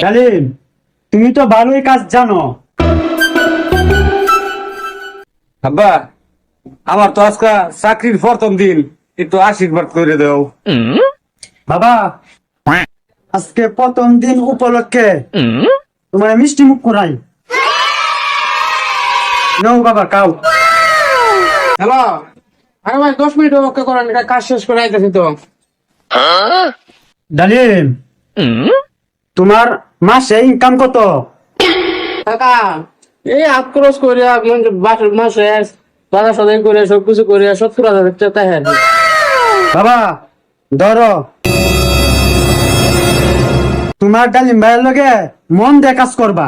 ডালিম, তুমি তো ভালোই কাজ জানো। আব্বা, আমার তো আজকে চাকরির প্রথম দিন, একটু আশীর্বাদ করে দাও। বাবা, আজকে প্রথম দিন উপলক্ষে তোমার মিষ্টি মুখ করাই। নাও বাবা, খাও। হ্যালো, আরে ভাই 10 মিনিট অপেক্ষা করেন, এটা কাজ শেষ করে আইতেছি তো। ডালিম, তোমার মাসে ইনকাম কত? কাকা, এই হাত খরচ করিয়া বাসের মাসে বাজার সদাই করে সবকিছু করিয়া 70,000 টাকা তাই আর কি। বাবা ধরো, তোমার ডালিম ভাইয়ের লগে মন দিয়ে কাজ করবা।